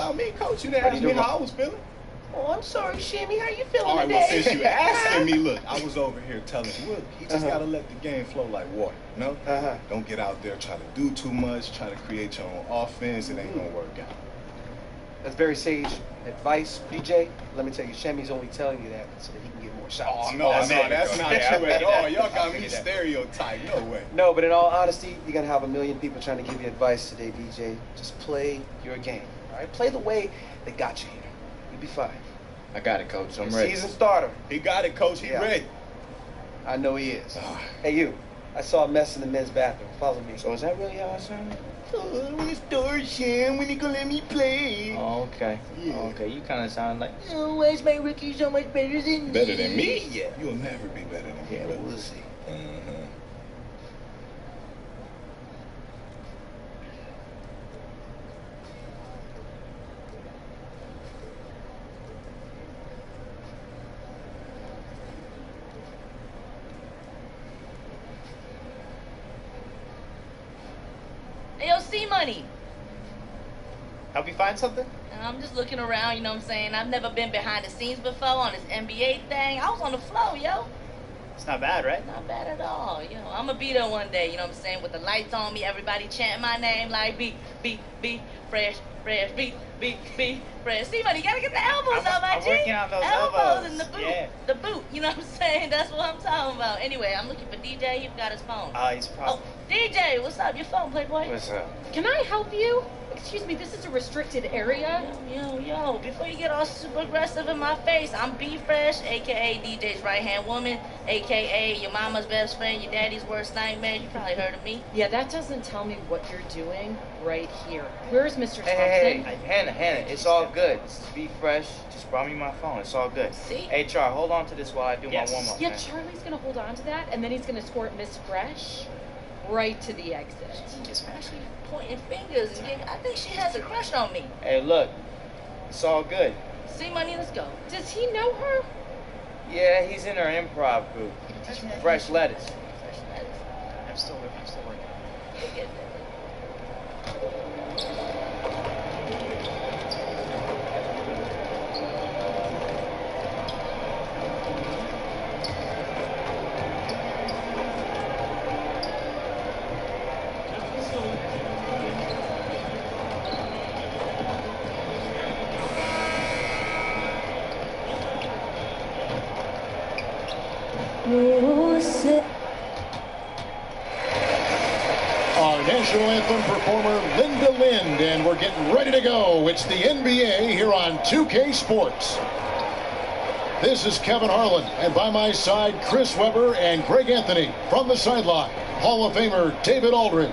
about me, Coach. You didn't ask me how I was feeling. Oh, I'm sorry, Shimmy. How you feeling All right, today? well, since you asking me, look, I was over here telling you, look, he just got to let the game flow like water, you know? Don't get out there, try to do too much, try to create your own offense. It ain't going to work out. That's very sage advice, BJ. Let me tell you, Shammy's only telling you that so that he can get more shots. Oh, no, that's not true at all. Y'all got me stereotyped. No way. No, but in all honesty, you're going to have a million people trying to give you advice today, BJ. Just play your game, all right? Play the way they got you here. You'll be fine. I got it, Coach. I'm ready. Season starter. He got it, Coach. He ready. I know he is. Hey, you. I saw a mess in the men's bathroom. Follow me. So is that really how I sound? When it's start, Sham, when you gonna let me play? Oh, okay. Yeah. Okay, you kind of sound like, why is my rookie so much better than me? Better than me? Yeah. You'll never be better than me. Yeah, well, we'll see. Hey, yo, C-Money. help you find something? I'm just looking around, you know what I'm saying? I've never been behind the scenes before on this NBA thing. I was on the floor, yo. It's not bad, right? Not bad at all, yo. I'm gonna be there one day, you know what I'm saying? With the lights on me, everybody chanting my name like B, fresh, B, fresh. C-Money, you gotta get the elbows up, my I'm G. working on those elbows and the elbows. boot. Yeah. The boot, you know what I'm saying? That's what I'm talking about. Anyway, I'm looking for DJ. You've got his phone. He's probably... Oh, DJ, what's up? Your phone, Playboy? What's up? Can I help you? Excuse me, this is a restricted area. Yo, before you get all super aggressive in my face, I'm B-Fresh, a.k.a. DJ's right-hand woman, a.k.a. your mama's best friend, your daddy's worst nightmare. You probably heard of me. Yeah, that doesn't tell me what you're doing right here. Where's Mr. Thompson? Hey, Hannah, it's all good. This is Be Fresh. Just brought me my phone. It's all good. See? HR, hold on to this while I do my warm-up. Yeah, man. Charlie's gonna hold on to that, and then he's gonna escort Miss Fresh right to the exit. It's actually pointing fingers. And I think she has a crush on me. Hey, look. It's all good. C-Money, let's go. Does he know her? Yeah, he's in our improv group. Fresh lettuce. I'm still working. We'll get there. Our national anthem performer, Linda Lind, and we're getting ready to go. It's the NBA here on 2K Sports. This is Kevin Harlan, and by my side, Chris Webber and Greg Anthony. From the sideline, Hall of Famer David Aldridge.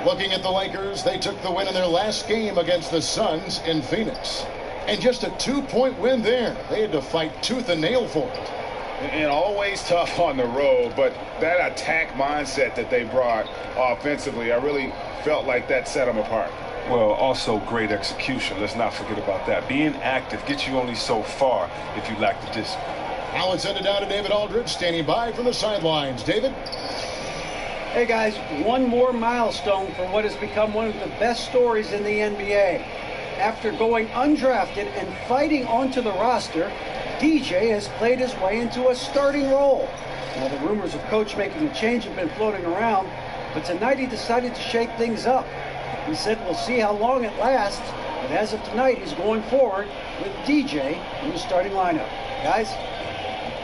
Looking at the Lakers, they took the win in their last game against the Suns in Phoenix. And just a 2-point win there. They had to fight tooth and nail for it. And always tough on the road, but that attack mindset that they brought offensively, I really felt like that set them apart. Well, also great execution. Let's not forget about that. Being active gets you only so far if you lack the discipline. Now let's send it down to David Aldridge, standing by from the sidelines. David? Hey guys, one more milestone for what has become one of the best stories in the NBA. After going undrafted and fighting onto the roster, DJ has played his way into a starting role. Now, the rumors of coach making a change have been floating around, but tonight he decided to shake things up. He said we'll see how long it lasts, but as of tonight, he's going forward with DJ in the starting lineup. Guys?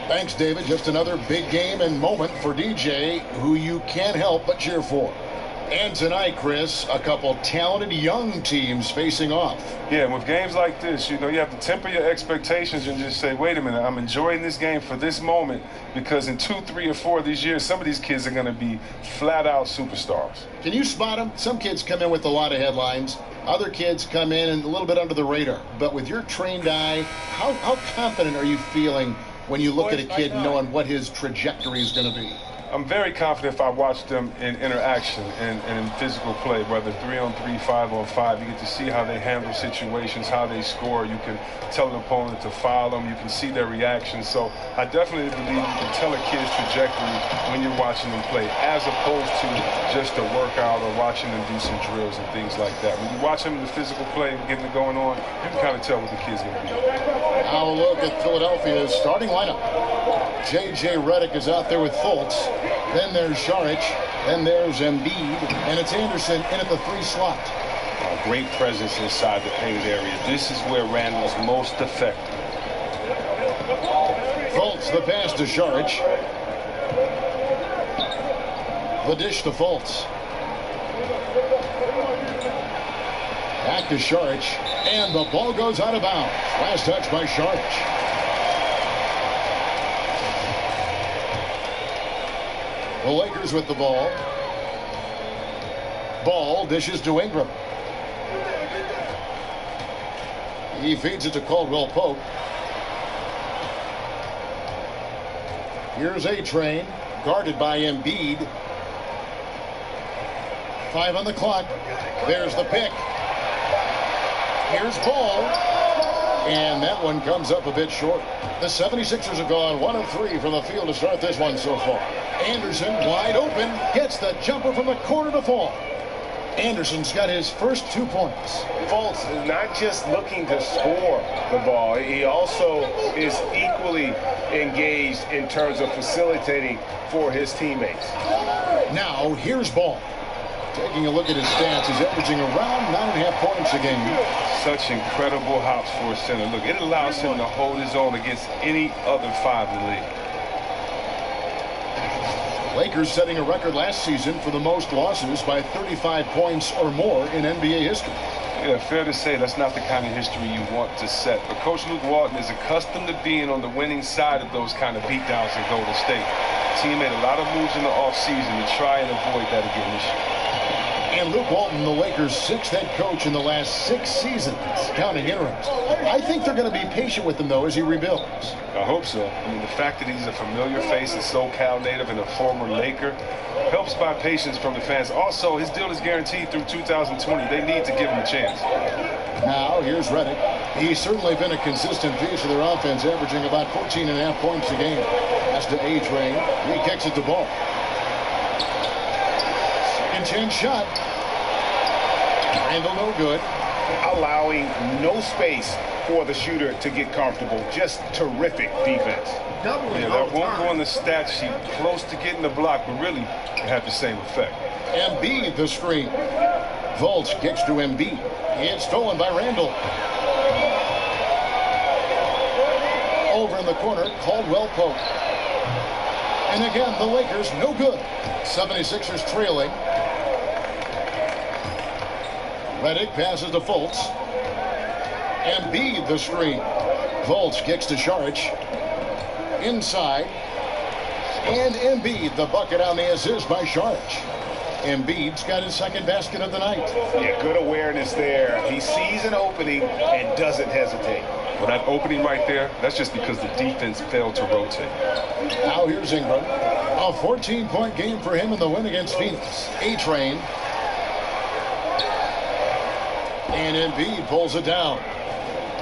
Thanks, David. Just another big game and moment for DJ, who you can't help but cheer for. And tonight, Chris, a couple talented young teams facing off. Yeah, and with games like this, you know, you have to temper your expectations and just say, wait a minute, I'm enjoying this game for this moment, because in 2, 3, or 4 of these years, some of these kids are going to be flat-out superstars. Can you spot them? Some kids come in with a lot of headlines. Other kids come in and a little bit under the radar. But with your trained eye, how confident are you feeling when you look at a kid knowing what his trajectory is going to be? I'm very confident if I watch them in interaction and in physical play, whether 3-on-3, 5-on-5. You get to see how they handle situations, how they score. You can tell an opponent to foul them. You can see their reactions. So I definitely believe you can tell a kid's trajectory when you're watching them play, as opposed to just a workout or watching them do some drills and things like that. When you watch them in the physical play and getting it going on, you can kind of tell what the kid's going to be. Now a look at Philadelphia's starting lineup. J.J. Redick is out there with Fultz. Then there's Šarić. Then there's Embiid. And it's Anderson in at the 3 slot. Great presence inside the painted area. This is where Randall's most effective. Fultz, the pass to Šarić. The dish to Fultz. Back to Šarić. And the ball goes out of bounds. Last touch by Šarić. The Lakers with the ball. Ball dishes to Ingram. He feeds it to Caldwell Pope. Here's A-Train, guarded by Embiid. 5 on the clock. There's the pick. Here's Ball. And that one comes up a bit short. The 76ers have gone 1 of 3 from the field to start this one so far. Anderson, wide open, gets the jumper from the corner to fall. Anderson's got his first 2 points. Fultz is not just looking to score the ball. He also is equally engaged in terms of facilitating for his teammates. Now, here's Ball. Taking a look at his stats, he's averaging around 9.5 points a game. Such incredible hops for a center. Look, it allows him to hold his own against any other 5 in the league. Lakers setting a record last season for the most losses by 35 points or more in NBA history. Yeah, fair to say that's not the kind of history you want to set. But Coach Luke Walton is accustomed to being on the winning side of those kind of beatdowns in Golden State. The team made a lot of moves in the offseason to try and avoid that again this year. And Luke Walton, the Lakers' 6th head coach in the last 6 seasons, counting interims. I think they're going to be patient with him, though, as he rebuilds. I hope so. I mean, the fact that he's a familiar face, a SoCal native, and a former Laker helps by patience from the fans. Also, his deal is guaranteed through 2020. They need to give him a chance. Now, here's Redick. He's certainly been a consistent piece of their offense, averaging about 14.5 points a game. That's to A-Train. He kicks it to Ball. Second chance shot. Randall no good. Allowing no space for the shooter to get comfortable. Just terrific defense. Yeah, that won't go on the stat sheet. Close to getting the block, but really it had the same effect. Embiid the screen. Fultz kicks to Embiid. It's stolen by Randall. Over in the corner, Caldwell Pope. And again, the Lakers no good. 76ers trailing. Redick passes to Fultz. Embiid the screen. Fultz kicks to Šarić. Inside. And Embiid the bucket on the assist by Šarić. Embiid's got his 2nd basket of the night. Yeah, good awareness there. He sees an opening and doesn't hesitate. Well, that opening right there, that's just because the defense failed to rotate. Now here's Ingram. A 14-point game for him in the win against Phoenix. A-Train. And Embiid pulls it down.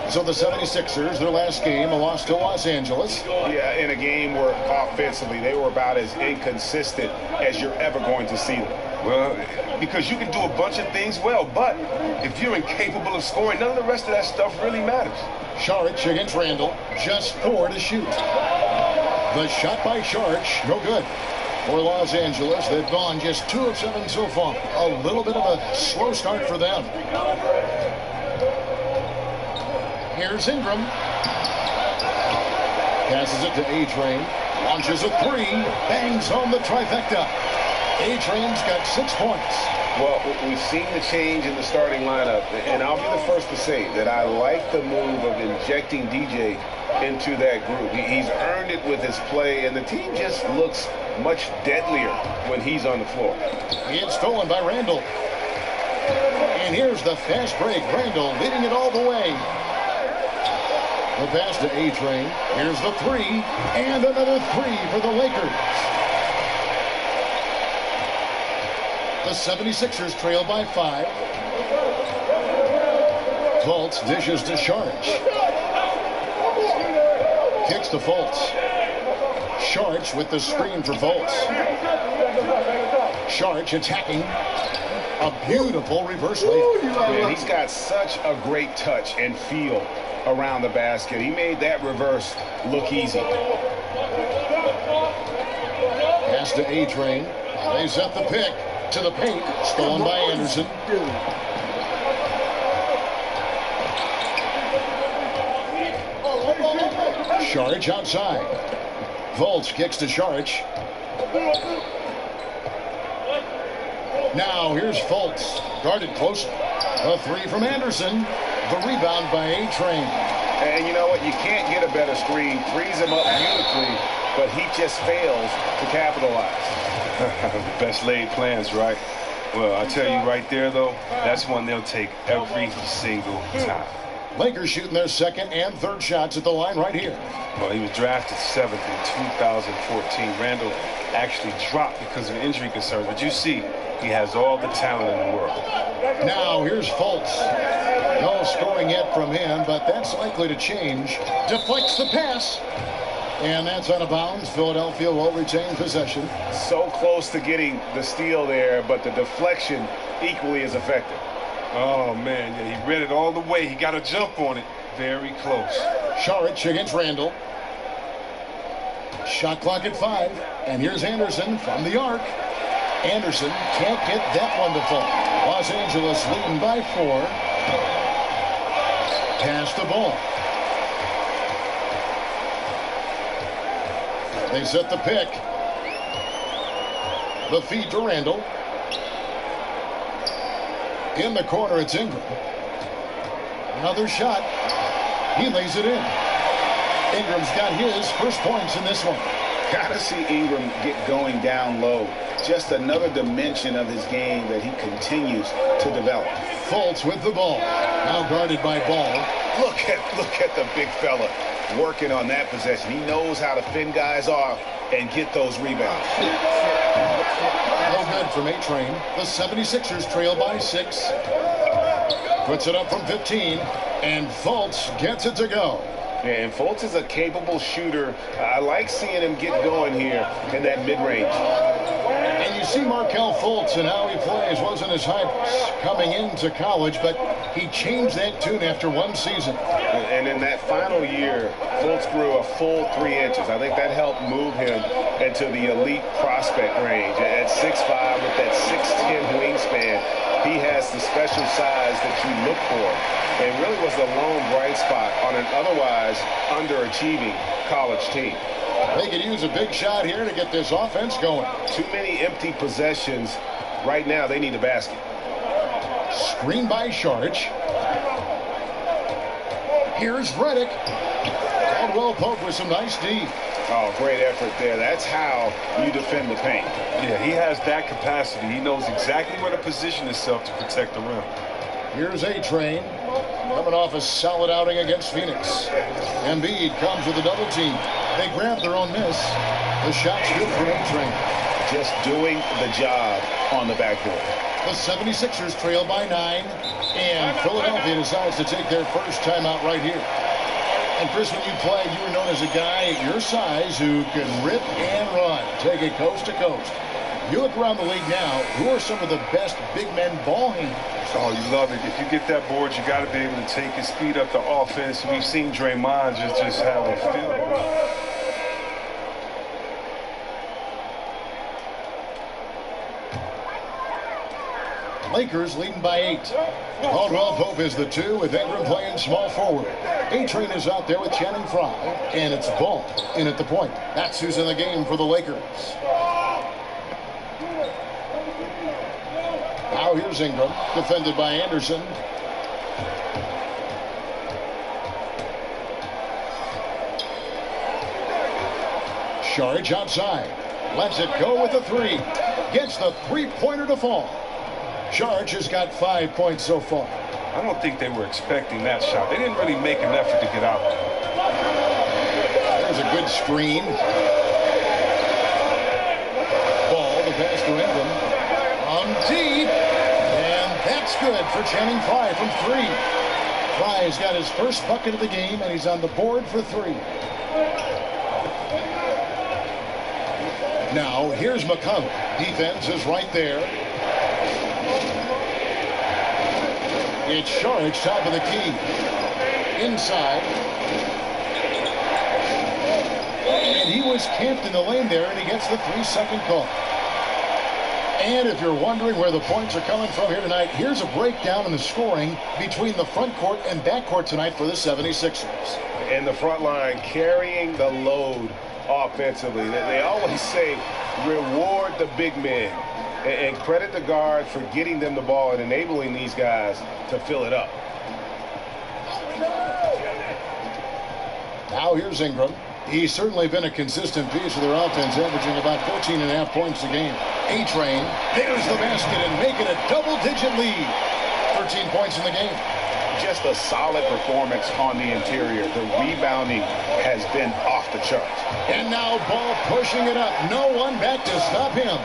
So the 76ers, their last game, a loss to Los Angeles. Yeah, in a game where offensively they were about as inconsistent as you're ever going to see them. Well, because you can do a bunch of things well, but if you're incapable of scoring, none of the rest of that stuff really matters. Šarić against Randall, just 4 to shoot. The shot by Šarić, no good. For Los Angeles, they've gone just 2 of 7 so far. A little bit of a slow start for them. Here's Ingram. Passes it to A-Train. Launches a 3. Bangs home the trifecta. A-Train's got 6 points. Well, we've seen the change in the starting lineup, and I'll be the first to say that I like the move of injecting DJ into that group. He's earned it with his play, and the team just looks much deadlier when he's on the floor. It's stolen by Randall. And here's the fast break. Randall leading it all the way. The pass to A-Train. Here's the 3. And another 3 for the Lakers. The 76ers trail by 5. Fultz dishes to Sharge. Kicks to Fultz. Sharge with the screen for Fultz. Sharge attacking. A beautiful reverse layup. Man, he's got such a great touch and feel around the basket. He made that reverse look easy. Pass to A-Train. They set the pick to the paint. Stolen by Anderson. Sharge outside. Fultz kicks to Sharge. Now here's Fultz. Guarded closely. A 3 from Anderson. The rebound by A-Train. And you know what? You can't get a better screen. Frees him up beautifully, but he just fails to capitalize. The best laid plans, right? Well, I tell you right there, though, that's one they'll take every single time. Lakers shooting their second and third shots at the line right here. Well, he was drafted 7th in 2014. Randall actually dropped because of injury concerns. But you see, he has all the talent in the world. Now here's Fultz. No scoring yet from him, but that's likely to change. Deflects the pass. And that's out of bounds. Philadelphia will retain possession. So close to getting the steal there, but the deflection equally as effective. Oh, man, yeah, he read it all the way. He got a jump on it. Very close. Saric against Randall. Shot clock at 5. And here's Anderson from the arc. Anderson can't get that one to fall. Los Angeles leading by 4. Pass the ball. They set the pick. The feed to Randall. In the corner, it's Ingram. Another shot. He lays it in. Ingram's got his first points in this one. Gotta see Ingram get going down low. Just another dimension of his game that he continues to develop. Fultz with the ball. Now guarded by Ball. Look at the big fella working on that possession. He knows how to fend guys off and get those rebounds. No good from A-Train. The 76ers trail by 6. Puts it up from 15. And Fultz gets it to go. Yeah, and Fultz is a capable shooter. I like seeing him get going here in that mid-range. And you see Markelle Fultz and how he plays. Wasn't as hype coming into college, but he changed that tune after one season. And in that final year, Fultz grew a full 3 inches. I think that helped move him into the elite prospect range. At 6'5", with that 6'10" wingspan, he has the special size that you look for, and really was the lone bright spot on an otherwise underachieving college team. They could use a big shot here to get this offense going. Too many empty possessions. Right now, they need a basket. Screen by Sharge. Here's Redick. Caldwell Pope with some nice D. Oh, great effort there. That's how you defend the paint. Yeah, he has that capacity. He knows exactly where to position himself to protect the rim. Here's A-Train. Coming off a solid outing against Phoenix. Embiid comes with a double team. They grab their own miss. The shot's good for A-Train. Just doing the job on the backboard. The 76ers trail by 9. And Philadelphia decides to take their first timeout right here. And Chris, when you played, you were known as a guy your size who can rip and run, take it coast to coast. You look around the league now, who are some of the best big men ball handlers? Oh, you love it. If you get that board, you got to be able to take it, speed up the offense. We've seen Draymond just have a feel. Lakers leading by 8. Caldwell Pope is the 2 with Ingram playing small forward. A-Train is out there with Channing Frye, and it's Ball in at the point. That's who's in the game for the Lakers. Now here's Ingram, defended by Anderson. Sharge outside. Lets it go with the 3. Gets the three-pointer to fall. Sharge has got 5 points so far. I don't think they were expecting that shot. They didn't really make an effort to get out there. There's a good screen. Ball, the pass to Ingram. From deep. And that's good for Channing Frye from 3. Frye's got his first bucket of the game, and he's on the board for 3. Now, here's McConnell. Defense is right there. It's Sharks top of the key. Inside. And he was camped in the lane there, and he gets the 3-second call. And if you're wondering where the points are coming from here tonight, here's a breakdown in the scoring between the front court and back court tonight for the 76ers. And the front line carrying the load offensively. They always say reward the big men and credit the guards for getting them the ball and enabling these guys to fill it up. Now here's Ingram. He's certainly been a consistent piece of their offense, averaging about 14.5 points a game. A-Train, there's the basket and make it a double-digit lead. 13 points in the game. Just a solid performance on the interior. The rebounding has been off the charts. And now Ball pushing it up. No one back to stop him.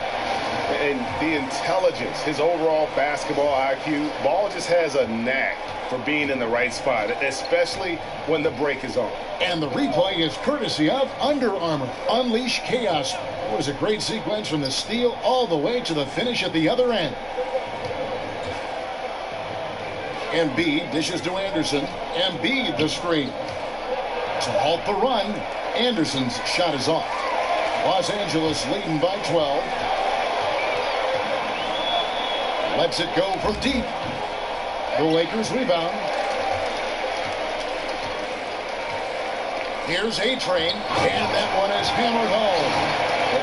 And the intelligence, his overall basketball IQ, Ball just has a knack for being in the right spot, especially when the break is on. And the replay is courtesy of Under Armour. Unleash chaos. It was a great sequence from the steal all the way to the finish at the other end. Embiid dishes to Anderson. Embiid the screen. To halt the run, Anderson's shot is off. Los Angeles leading by 12. Lets it go from deep. The Lakers rebound. Here's A-Train, and that one is hammered home.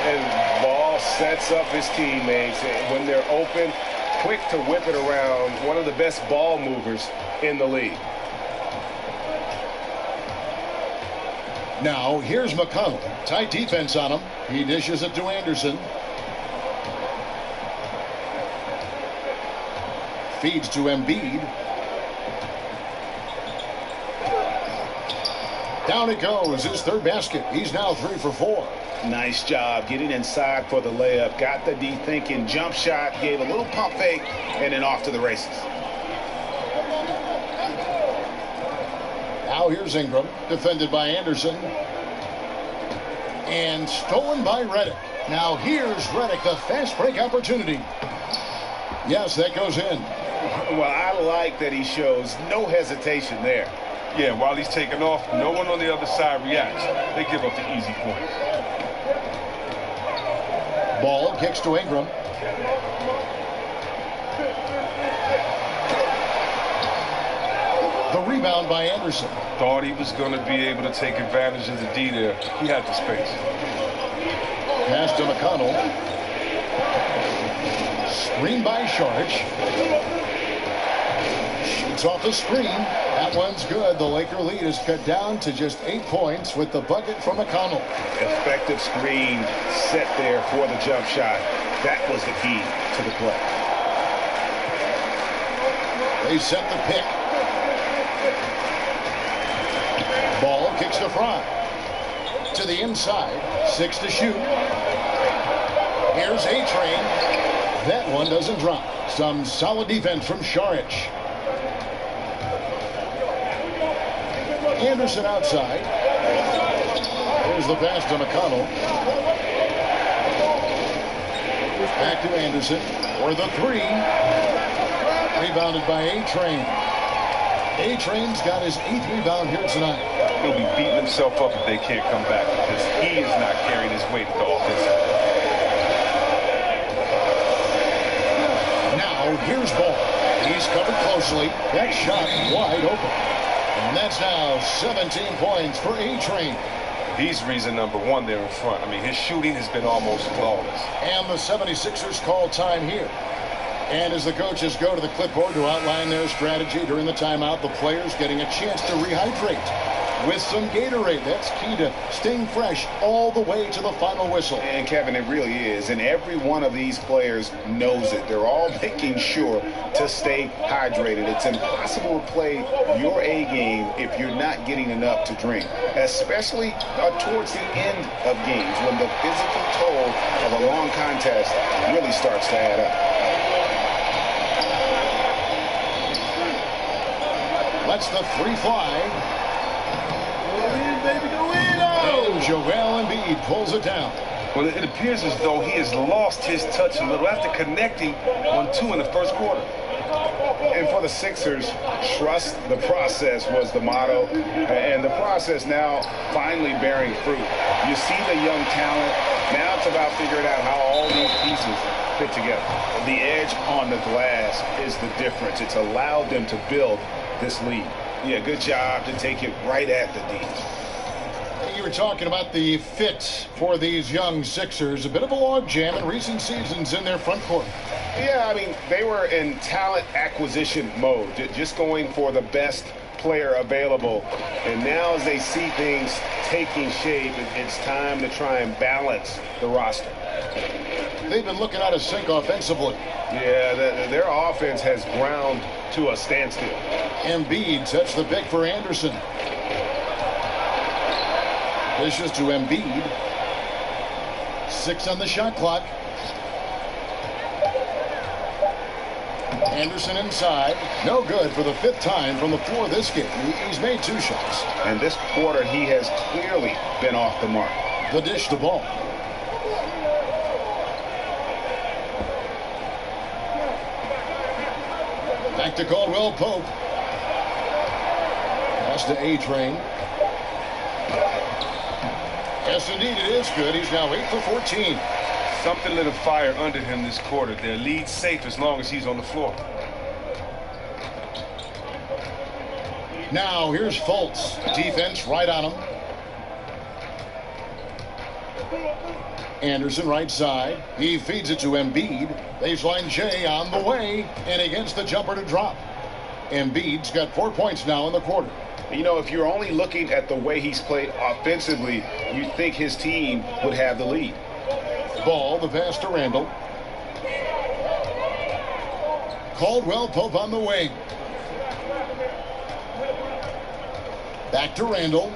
And Ball sets up his teammates when they're open, quick to whip it around. One of the best ball movers in the league. Now, here's McConnell. Tight defense on him. He dishes it to Anderson. Feeds to Embiid. Down it goes. His third basket. He's now 3 for 4. Nice job getting inside for the layup. Got the D thinking jump shot. Gave a little pump fake. And then off to the races. Now here's Ingram. Defended by Anderson. And stolen by Redick. Now here's Redick. The fast break opportunity. Yes, that goes in. Well, I like that he shows no hesitation there. Yeah, while he's taking off, no one on the other side reacts. They give up the easy points. Ball kicks to Ingram. The rebound by Anderson. Thought he was going to be able to take advantage of the D there. He had the space. Pass to McConnell. Screen by Sharch. Shoots off the screen. That one's good. The Laker lead is cut down to just 8 points with the bucket from McConnell. Effective screen set there for the jump shot. That was the key to the play. They set the pick. Ball kicks to Frye. To the inside. 6 to shoot. Here's A-Train. That one doesn't drop. Some solid defense from Sharich. Anderson outside. Here's the pass to McConnell. Back to Anderson for the 3. Rebounded by A-Train. A-Train's got his 8th rebound here tonight. He'll be beating himself up if they can't come back because he is not carrying his weight at the offense. Now here's Ball. He's covered closely. That shot wide open. And that's now 17 points for A-Train. He's reason number 1 there in front. I mean, his shooting has been almost flawless. And the 76ers call time here. And as the coaches go to the clipboard to outline their strategy during the timeout, the players getting a chance to rehydrate with some Gatorade. That's key to staying fresh all the way to the final whistle. And Kevin, it really is. And every one of these players knows it. They're all making sure to stay hydrated. It's impossible to play your A game if you're not getting enough to drink, especially towards the end of games when the physical toll of a long contest really starts to add up. lets the three fly. Go in, baby, go in. Oh! And Joel Embiid pulls it down. Well, it appears as though he has lost his touch a little after connecting on 2 in the first quarter. And for the Sixers, trust the process was the motto. And the process now finally bearing fruit. You see the young talent. Now it's about figuring out how all these pieces fit together. The edge on the glass is the difference. It's allowed them to build this lead. Yeah, good job to take it right at the D. You were talking about the fit for these young Sixers. A bit of a logjam in recent seasons in their front court. Yeah, I mean, they were in talent acquisition mode, just going for the best player available. And now as they see things taking shape, it's time to try and balance the roster. They've been looking out of sync offensively. Yeah, their offense has ground to a standstill. Embiid sets the pick for Anderson. Dishes to Embiid. 6 on the shot clock. Anderson inside. No good for the 5th time from the floor this game. He's made 2 shots. And this quarter, he has clearly been off the mark. The dish to Ball. Back to Caldwell Pope. Pass to A-Train. Yes, indeed, it is good. He's now 8 for 14. Something lit a fire under him this quarter. Their lead's safe as long as he's on the floor. Now, here's Fultz. Defense right on him. Anderson right side. He feeds it to Embiid. Baseline J on the way. And he gets the jumper to drop. Embiid's got 4 points now in the quarter. You know, if you're only looking at the way he's played offensively, you'd think his team would have the lead. Ball, the pass to Randall. Caldwell Pope on the wing. Back to Randall.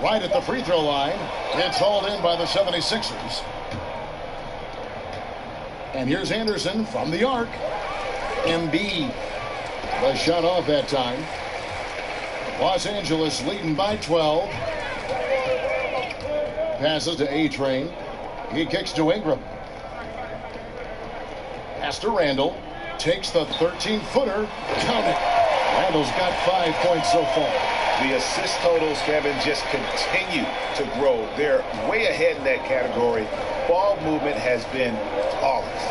Right at the free throw line. It's hauled in by the 76ers. And here's Anderson from the arc. Embiid. The shot off that time. Los Angeles leading by 12. Passes to A-Train. He kicks to Ingram. Pass to Randall. Takes the 13-footer. Count it. Randall's got 5 points so far. The assist totals, Kevin, just continue to grow. They're way ahead in that category. Ball movement has been flawless.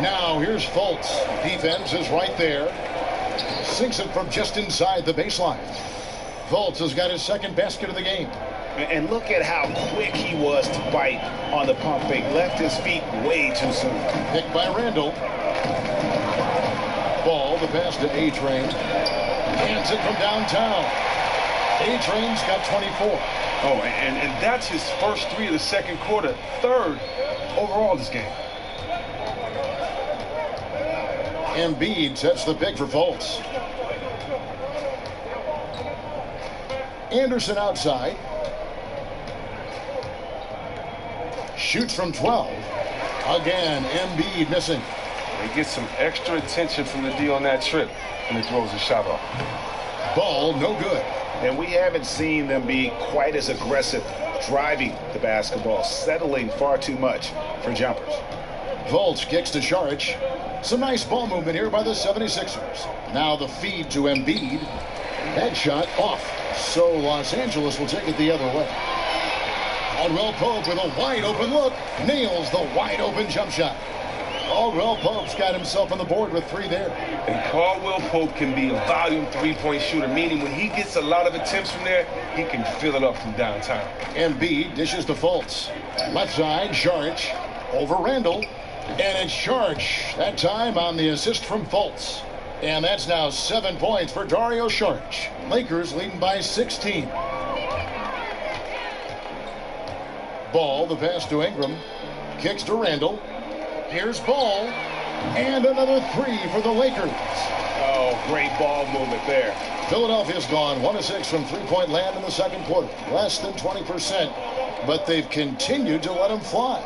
Now here's Fultz. Defense is right there. Sinks it from just inside the baseline. Fultz has got his 2nd basket of the game. And look at how quick he was to bite on the pump fake. Left his feet way too soon. Picked by Randall. Ball, the pass to A-Train. Hands it from downtown. A-Train's got 24. Oh, and that's his first 3 of the second quarter. 3rd overall this game. Embiid sets the pick for Fultz. Anderson outside. Shoots from 12. Again, Embiid missing. He gets some extra attention from the D on that trip, and he throws a shot off. Ball, no good. And we haven't seen them be quite as aggressive driving the basketball, settling far too much for jumpers. Fultz kicks to Saric. Some nice ball movement here by the 76ers. Now the feed to Embiid. That shot off. So Los Angeles will take it the other way. Caldwell Pope with a wide open look. Nails the wide open jump shot. Caldwell Pope's got himself on the board with 3 there. And Caldwell Pope can be a volume 3-point shooter, meaning when he gets a lot of attempts from there, he can fill it up from downtown. Embiid dishes to Fultz. Left side, Saric. Over Randall. And it's Saric, that time on the assist from Fultz. And that's now 7 points for Dario Saric. Lakers leading by 16. Ball, the pass to Ingram. Kicks to Randall. Here's Ball. And another 3 for the Lakers. Oh, great ball movement there. Philadelphia's gone 1 of 6 from 3-point land in the second quarter. Less than 20%. But they've continued to let them fly.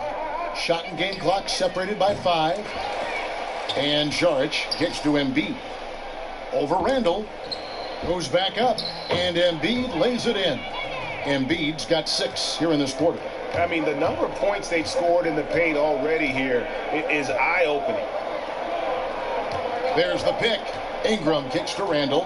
Shot and game clock separated by 5. And Saric kicks to Embiid. Over Randall. Goes back up. And Embiid lays it in. Embiid's got 6 here in this quarter. I mean, the number of points they've scored in the paint already here is eye-opening. There's the pick. Ingram kicks to Randall.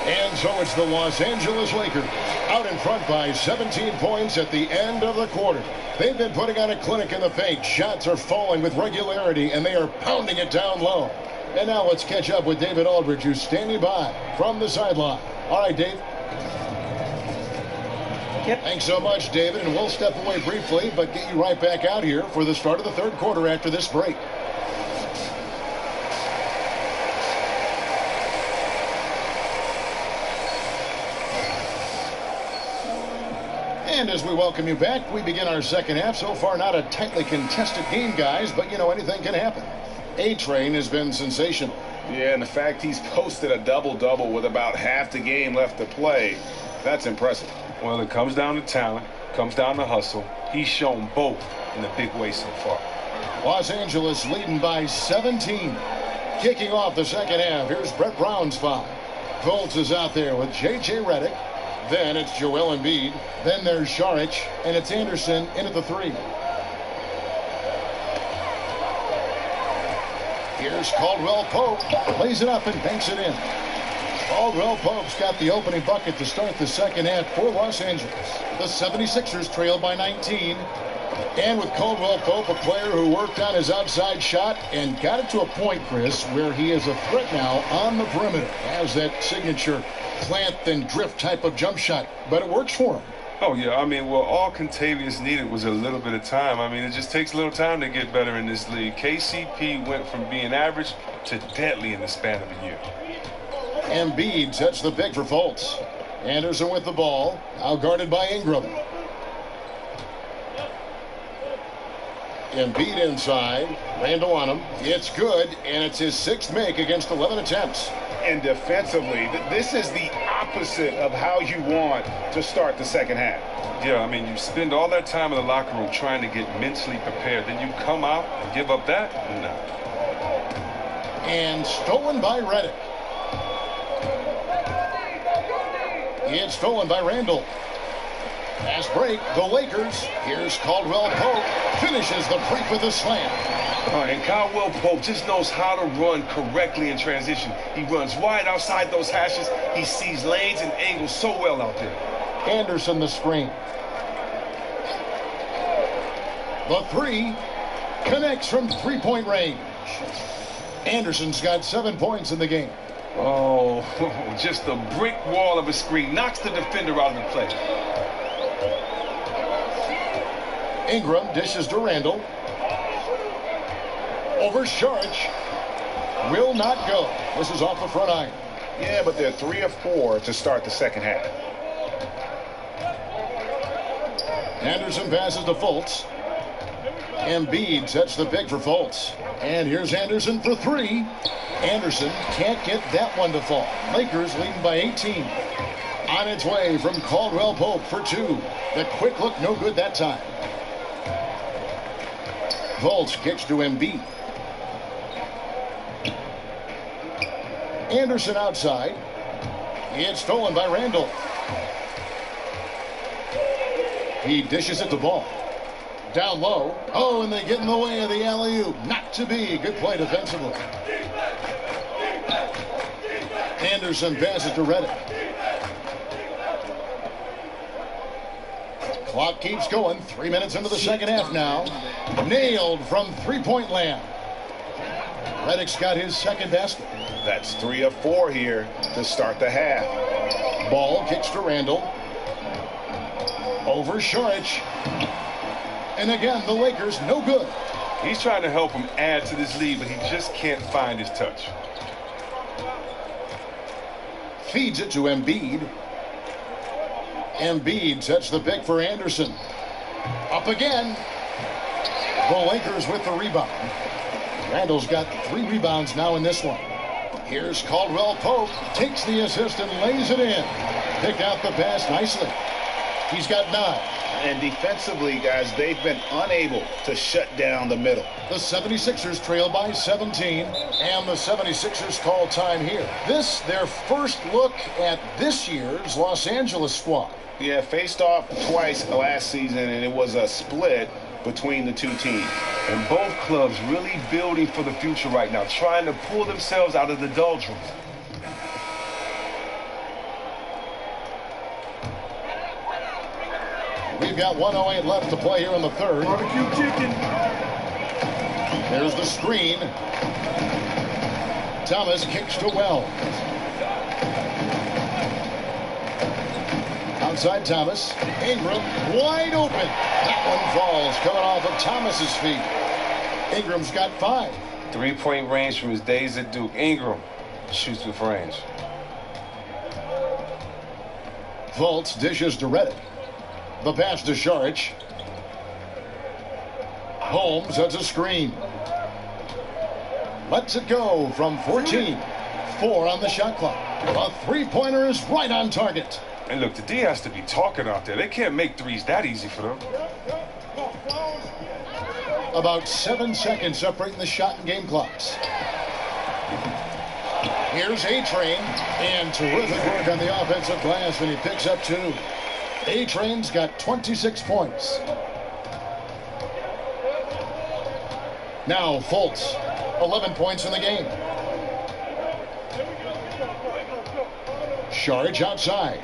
And so it's the Los Angeles Lakers out in front by 17 points at the end of the quarter. They've been putting on a clinic in the paint. Shots are falling with regularity, and they are pounding it down low. And now let's catch up with David Aldridge, who's standing by from the sideline. All right, Dave. Yep. Thanks so much, David, and we'll step away briefly, but get you right back out here for the start of the third quarter after this break. And as we welcome you back, we begin our second half. So far, not a tightly contested game, guys, but, you know, anything can happen. A-Train has been sensational. Yeah, and the fact he's posted a double-double with about half the game left to play, that's impressive. Well, it comes down to talent, comes down to hustle. He's shown both in a big way so far. Los Angeles leading by 17. Kicking off the second half, here's Brett Brown's foul. Fultz is out there with J.J. Redick. Then it's Joel Embiid. Then there's Saric, and it's Anderson in at the 3. Here's Caldwell Pope. Lays it up and banks it in. Caldwell Pope's got the opening bucket to start the second half for Los Angeles. The 76ers trail by 19. And with Caldwell Pope, a player who worked on his outside shot and got it to a point, Chris, where he is a threat now on the perimeter. Has that signature plant and drift type of jump shot, but it works for him. Oh, yeah. I mean, well, all Contavious needed was a little bit of time. I mean, it just takes a little time to get better in this league. KCP went from being average to deadly in the span of a year. Embiid sets the pick for Fultz. Anderson with the ball, now guarded by Ingram. Embiid inside, Randall on him. It's good, and it's his 6th make against 11 attempts. And defensively, this is the opposite of how you want to start the second half. Yeah, I mean, you spend all that time in the locker room trying to get mentally prepared. Then you come out and give up that? No. And stolen by Redick. It's stolen by Randall. Fast break, the Lakers. Here's Caldwell Pope. Finishes the break with a slam. All right, and Caldwell Pope just knows how to run correctly in transition. He runs wide outside those hashes. He sees lanes and angles so well out there. Anderson the screen. The 3 connects from 3-point range. Anderson's got 7 points in the game. Oh, just a brick wall of a screen. Knocks the defender out of the play. Ingram dishes to Randall. Over Saric. Will not go. This is off the front iron. Yeah, but they're 3 of 4 to start the second half. Anderson passes to Fultz. Embiid sets the pick for Fultz. And here's Anderson for 3. Anderson can't get that one to fall. Lakers leading by 18. On its way from Caldwell Pope for 2. The quick look no good that time. Fultz kicks to Embiid. Anderson outside. It's stolen by Randall. He dishes it to Ball. Down low. Oh, and they get in the way of the alley-oop. Not to be. Good play defensively. Anderson passes to Redick. Clock keeps going. 3 minutes into the second half now. Nailed from 3-point land. Redick's got his second basket. That's 3 of 4 here to start the half. Ball kicks to Randall. Over Saric. And again, the Lakers no good. He's trying to help him add to this lead, but he just can't find his touch. Feeds it to Embiid. Embiid sets the pick for Anderson. Up again. The Lakers with the rebound. Randall's got 3 rebounds now in this one. Here's Caldwell Pope. Takes the assist and lays it in. Picked out the pass nicely. He's got 9. And defensively, guys, they've been unable to shut down the middle. The 76ers trail by 17, and the 76ers call time here. This, their first look at this year's Los Angeles squad. Yeah, faced off twice last season, and it was a split between the two teams. And both clubs really building for the future right now, trying to pull themselves out of the doldrums. We've got 1:08 left to play here in the third. Barbecue chicken. There's the screen. Thomas kicks to Wells. Outside Thomas. Ingram wide open. That one falls, coming off of Thomas's feet. Ingram's got 5. 3-point range from his days at Duke. Ingram shoots with range. Fultz dishes to Reddick. The pass to Saric. Holmes has a screen. Lets it go from 14. 4 on the shot clock. A three-pointer is right on target. And look, the D has to be talking out there. They can't make threes that easy for them. About 7 seconds separating the shot and game clocks. Here's A-Train, and terrific work on the offensive glass, and he picks up 2. A-Train's got 26 points. Now Fultz, 11 points in the game. Saric outside.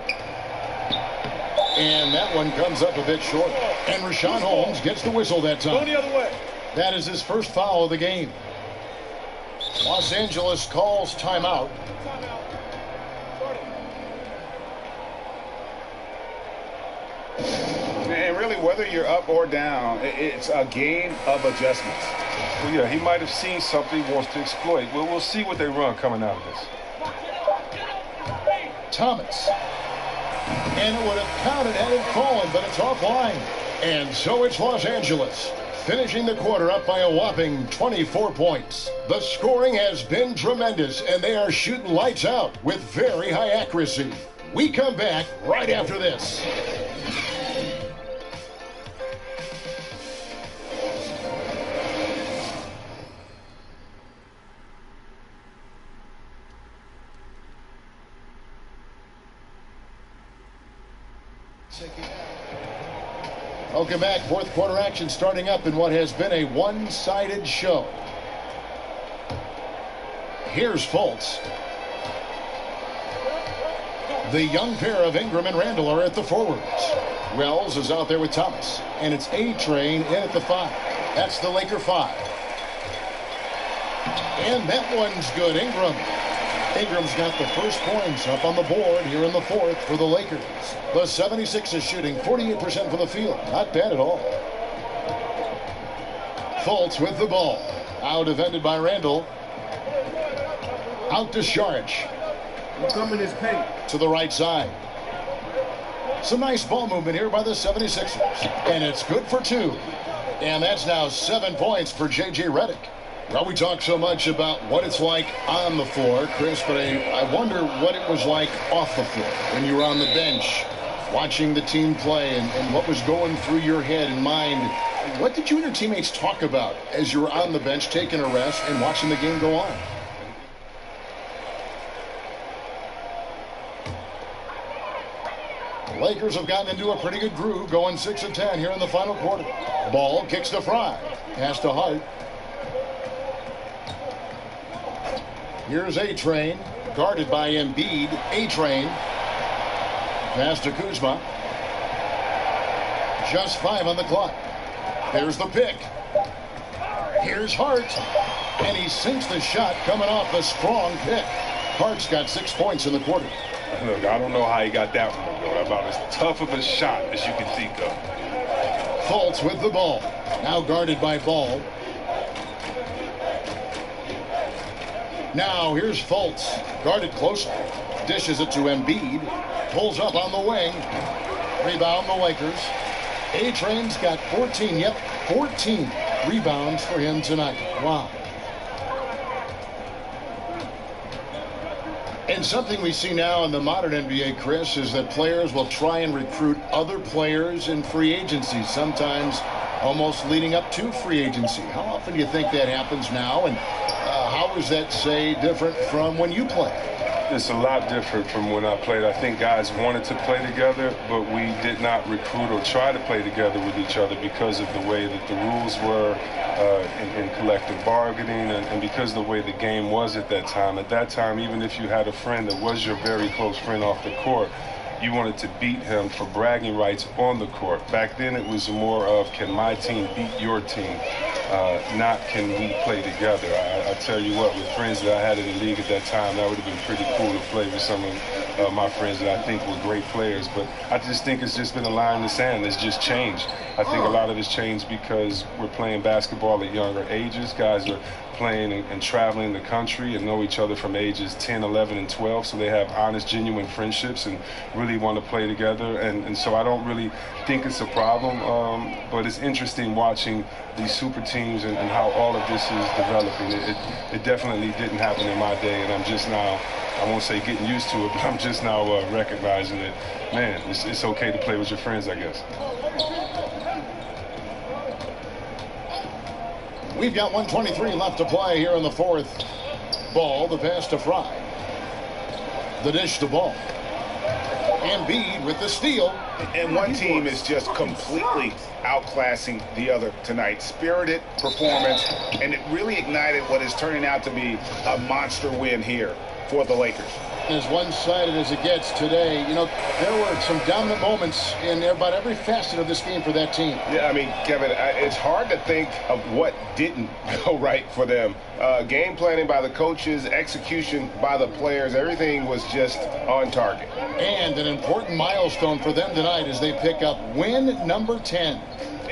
And that one comes up a bit short. And Rashawn Holmes gets the whistle that time. Go the other way. That is his first foul of the game. Los Angeles calls timeout. And really, whether you're up or down, it's a game of adjustments. Well, yeah, he might have seen something he wants to exploit. Well, we'll see what they run coming out of this. Thomas. And it would have counted had it fallen, but it's offline. And so it's Los Angeles, finishing the quarter up by a whopping 24 points. The scoring has been tremendous, and they are shooting lights out with very high accuracy. We come back right after this. Welcome back. Fourth quarter action starting up in what has been a one-sided show. Here's Fultz. The young pair of Ingram and Randall are at the forwards. Wells is out there with Thomas. And it's A-Train in at the 5. That's the Laker 5. And that one's good. Ingram's got the first points up on the board here in the fourth for the Lakers. The 76ers shooting 48% from the field. Not bad at all. Fultz with the ball. Out defended by Randall. Out to Saric. To the right side. Some nice ball movement here by the 76ers. And it's good for 2. And that's now 7 points for J.J. Redick. Well, we talk so much about what it's like on the floor, Chris, but I wonder what it was like off the floor when you were on the bench watching the team play and what was going through your head and mind. What did you and your teammates talk about as you were on the bench taking a rest and watching the game go on? The Lakers have gotten into a pretty good groove, going 6 of 10 here in the final quarter. Ball kicks to Fry. Pass to Hart. Here's A-Train, guarded by Embiid. A-Train. Pass to Kuzma. Just 5 on the clock. There's the pick. Here's Hart. And he sinks the shot coming off a strong pick. Hart's got 6 points in the quarter. Look, I don't know how he got that one, though. About as tough of a shot as you can think of. Fultz with the ball. Now guarded by Ball. Now here's Fultz, guarded closely. Dishes it to Embiid. Pulls up on the wing. Rebound the Lakers. A-Train's got 14. Yep, 14 rebounds for him tonight. Wow. And And something we see now in the modern NBA, Chris, is that players will try and recruit other players in free agency, sometimes almost leading up to free agency. How often do you think that happens now? And how is that, say, different from when you played? It's a lot different from when I played. I think guys wanted to play together, but we did not recruit or try to play together with each other because of the way that the rules were in collective bargaining and because of the way the game was at that time. At that time, even if you had a friend that was your very close friend off the court, you wanted to beat him for bragging rights on the court. Back then, it was more of, can my team beat your team? Not can we play together. I tell you what, with friends that I had in the league at that time, that would have been pretty cool to play with some of my friends that I think were great players. But I just think it's just been a line in the sand. It's just changed. I think a lot of it's changed because we're playing basketball at younger ages. Guys are playing and traveling the country and know each other from ages 10, 11, and 12, so they have honest, genuine friendships and really want to play together. And so I don't really think it's a problem, but it's interesting watching these super teams and how all of this is developing. It definitely didn't happen in my day, and I'm just now, I won't say getting used to it, but I'm just now recognizing that, man, it's okay to play with your friends, I guess. We've got 1:23 left to play here in the fourth. Ball, the pass to Fry. The dish to Ball. Embiid with the steal. And one team is just completely outclassing the other tonight. Spirited performance, and it really ignited what is turning out to be a monster win here for the Lakers. As one-sided as it gets today, you know, there were some dominant moments in about every facet of this game for that team. Yeah, I mean, Kevin, it's hard to think of what didn't go right for them. Game planning by the coaches, execution by the players, everything was just on target. And an important milestone for them tonight as they pick up win number 10.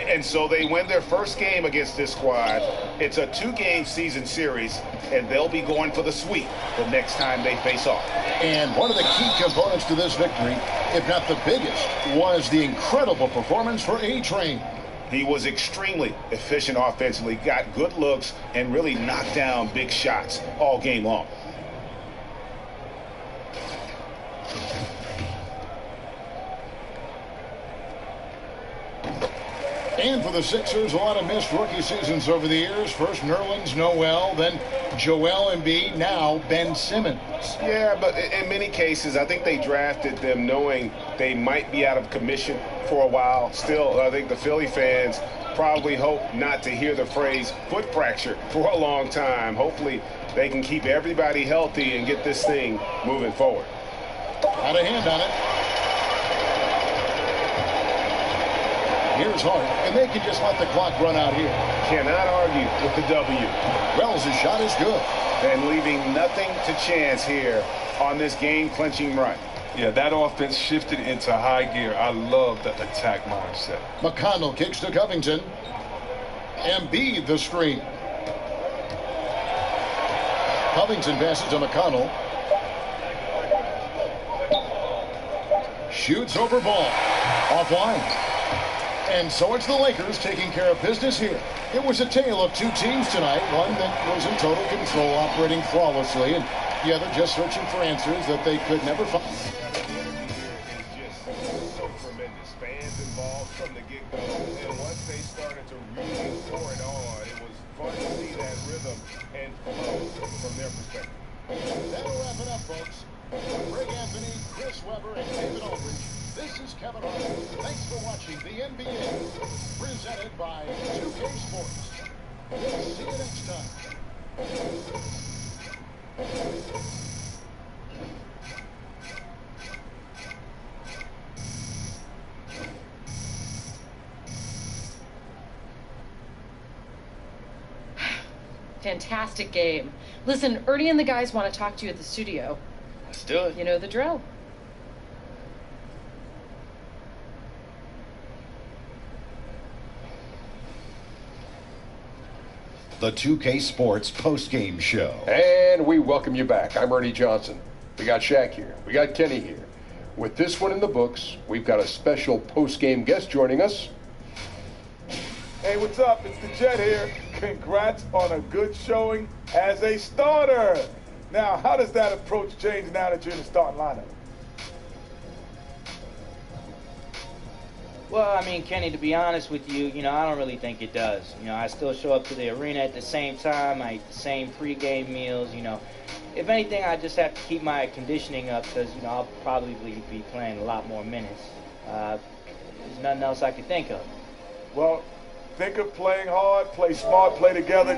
And so they win their first game against this squad. It's a 2-game season series, and they'll be going for the sweep the next time they face off. And one of the key components to this victory, if not the biggest, was the incredible performance for A-Train. He was extremely efficient offensively, got good looks, and really knocked down big shots all game long. And for the Sixers, a lot of missed rookie seasons over the years. First Nerlens Noel, then Joel Embiid, now Ben Simmons. Yeah, but in many cases, I think they drafted them knowing they might be out of commission for a while. Still, I think the Philly fans probably hope not to hear the phrase foot fracture for a long time. Hopefully, they can keep everybody healthy and get this thing moving forward. Out of hand on it. Here's Hart, and they can just let the clock run out here. Cannot argue with the W. Wells' shot is good. And leaving nothing to chance here on this game-clinching run. Yeah, that offense shifted into high gear. I love the attack mindset. McConnell kicks to Covington. Embiid the screen. Covington passes to McConnell. Shoots over Ball. Offline. And so it's the Lakers taking care of business here. It was a tale of two teams tonight, one that was in total control, operating flawlessly, and the other just searching for answers that they could never find. Just so tremendous. Fans involved from the get-go, and once they started to really pour it on, it was fun to see that rhythm and flow from their perspective. That'll wrap it up, folks. For Greg Anthony, Chris Webber, and David Aldridge, this is Kevin Hart. Thanks for watching the NBA, presented by 2K Sports. We'll see you next time. Fantastic game. Listen, Ernie and the guys want to talk to you at the studio. Let's do it. You know the drill. The 2K Sports postgame show. And we welcome you back. I'm Ernie Johnson. We got Shaq here. We got Kenny here. With this one in the books, we've got a special postgame guest joining us. Hey, what's up? It's the Jet here. Congrats on a good showing as a starter. Now, how does that approach change now that you're in the starting lineup? Well, I mean, Kenny, to be honest with you, I don't really think it does. I still show up to the arena at the same time. I eat the same pregame meals. If anything, I just have to keep my conditioning up because, I'll probably be playing a lot more minutes. There's nothing else I can think of. Well, think of playing hard, play smart, play together.